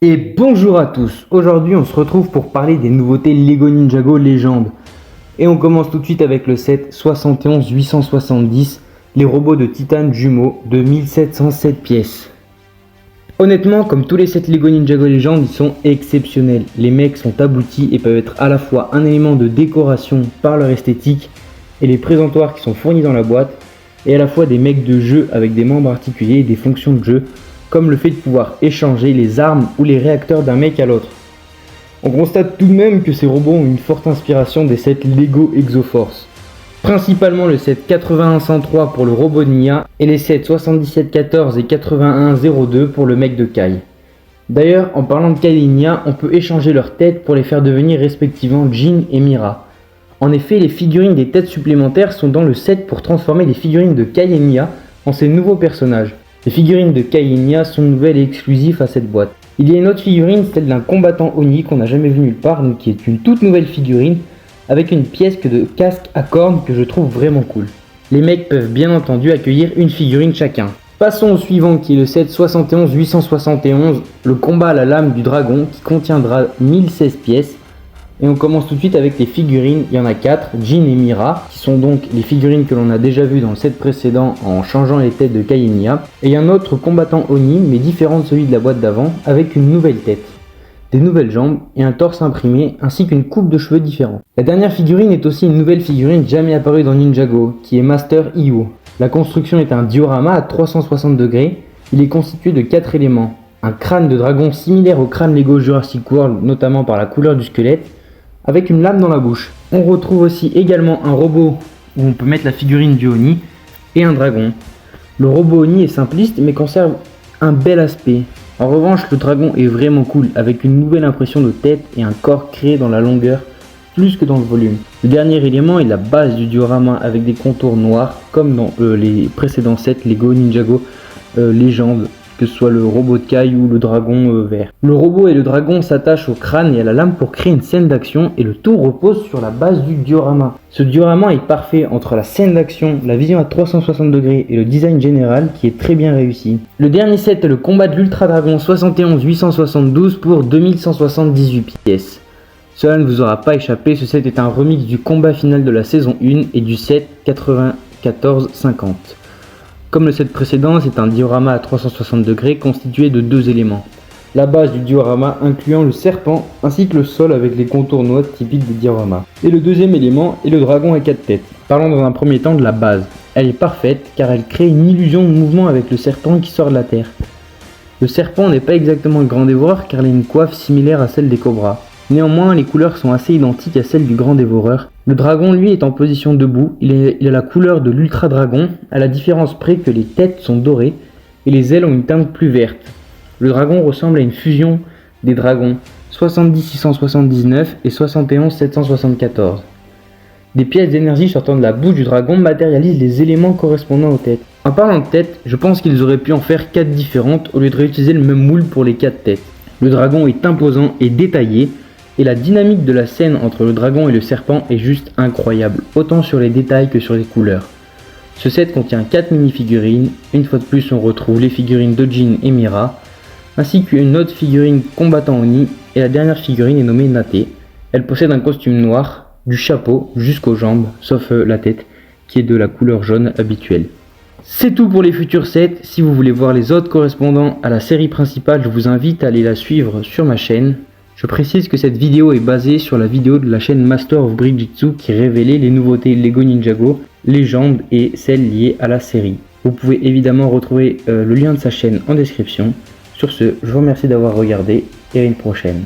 Et bonjour à tous, aujourd'hui on se retrouve pour parler des nouveautés Lego Ninjago Legend. Et on commence tout de suite avec le set 71-870, les robots de titane jumeaux de 1707 pièces. Honnêtement, comme tous les sets Lego Ninjago Legend, ils sont exceptionnels. Les mecs sont aboutis et peuvent être à la fois un élément de décoration par leur esthétique et les présentoirs qui sont fournis dans la boîte, et à la fois des mecs de jeu avec des membres articulés et des fonctions de jeu, comme le fait de pouvoir échanger les armes ou les réacteurs d'un mec à l'autre. On constate tout de même que ces robots ont une forte inspiration des sets Lego Exoforce. Principalement le set 81-103 pour le robot de Nya et les sets 77-14 et 81-02 pour le mec de Kai. D'ailleurs, en parlant de Kai et Nya, on peut échanger leurs têtes pour les faire devenir respectivement Jin et Mira. En effet, les figurines des têtes supplémentaires sont dans le set pour transformer les figurines de Kai et Nya en ces nouveaux personnages. Les figurines de Kai et Nya sont nouvelles et exclusives à cette boîte. Il y a une autre figurine, celle d'un combattant Oni qu'on n'a jamais vu nulle part, donc qui est une toute nouvelle figurine avec une pièce de casque à cornes que je trouve vraiment cool. Les mecs peuvent bien entendu accueillir une figurine chacun. Passons au suivant qui est le set 71-871, le combat à la lame du dragon qui contiendra 1016 pièces. Et on commence tout de suite avec les figurines, il y en a 4, Jin et Mira, qui sont donc les figurines que l'on a déjà vues dans le set précédent en changeant les têtes de Kai et Nya. Et un autre combattant Oni, mais différent de celui de la boîte d'avant, avec une nouvelle tête, des nouvelles jambes et un torse imprimé, ainsi qu'une coupe de cheveux différente. La dernière figurine est aussi une nouvelle figurine jamais apparue dans Ninjago, qui est Master Io. La construction est un diorama à 360 degrés, il est constitué de 4 éléments. Un crâne de dragon similaire au crâne Lego Jurassic World, notamment par la couleur du squelette, avec une lame dans la bouche. On retrouve aussi également un robot où on peut mettre la figurine du Oni et un dragon. Le robot Oni est simpliste mais conserve un bel aspect. En revanche, le dragon est vraiment cool avec une nouvelle impression de tête et un corps créé dans la longueur plus que dans le volume. Le dernier élément est la base du diorama avec des contours noirs comme dans les précédents sets Lego Ninjago Legend, que ce soit le robot de Kai ou le dragon vert. Le robot et le dragon s'attachent au crâne et à la lame pour créer une scène d'action et le tout repose sur la base du diorama. Ce diorama est parfait entre la scène d'action, la vision à 360 degrés et le design général qui est très bien réussi. Le dernier set est le combat de l'Ultra Dragon 71-872 pour 2178 pièces. Cela ne vous aura pas échappé, ce set est un remix du combat final de la saison 1 et du set 94-50. Comme le set précédent, c'est un diorama à 360 degrés constitué de 2 éléments. La base du diorama incluant le serpent ainsi que le sol avec les contours noirs typiques des dioramas. Et le deuxième élément est le dragon à 4 têtes. Parlons dans un premier temps de la base. Elle est parfaite car elle crée une illusion de mouvement avec le serpent qui sort de la terre. Le serpent n'est pas exactement le grand dévoreur car il a une coiffe similaire à celle des cobras. Néanmoins, les couleurs sont assez identiques à celles du grand dévoreur. Le dragon, lui, est en position debout, il a la couleur de l'ultra dragon, à la différence près que les têtes sont dorées et les ailes ont une teinte plus verte. Le dragon ressemble à une fusion des dragons 70-679 et 71-774. Des pièces d'énergie sortant de la bouche du dragon matérialisent les éléments correspondant aux têtes. En parlant de têtes, je pense qu'ils auraient pu en faire 4 différentes au lieu de réutiliser le même moule pour les 4 têtes. Le dragon est imposant et détaillé, et la dynamique de la scène entre le dragon et le serpent est juste incroyable, autant sur les détails que sur les couleurs. Ce set contient 4 mini-figurines, une fois de plus on retrouve les figurines de Jin et Mira, ainsi qu'une autre figurine combattant Oni, et la dernière figurine est nommée Nate. Elle possède un costume noir, du chapeau jusqu'aux jambes, sauf la tête, qui est de la couleur jaune habituelle. C'est tout pour les futurs sets. Si vous voulez voir les autres correspondant à la série principale, je vous invite à aller la suivre sur ma chaîne. Je précise que cette vidéo est basée sur la vidéo de la chaîne Master of Bridjitsu qui révélait les nouveautés Lego Ninjago, Legend et celles liées à la série. Vous pouvez évidemment retrouver le lien de sa chaîne en description. Sur ce, je vous remercie d'avoir regardé et à une prochaine.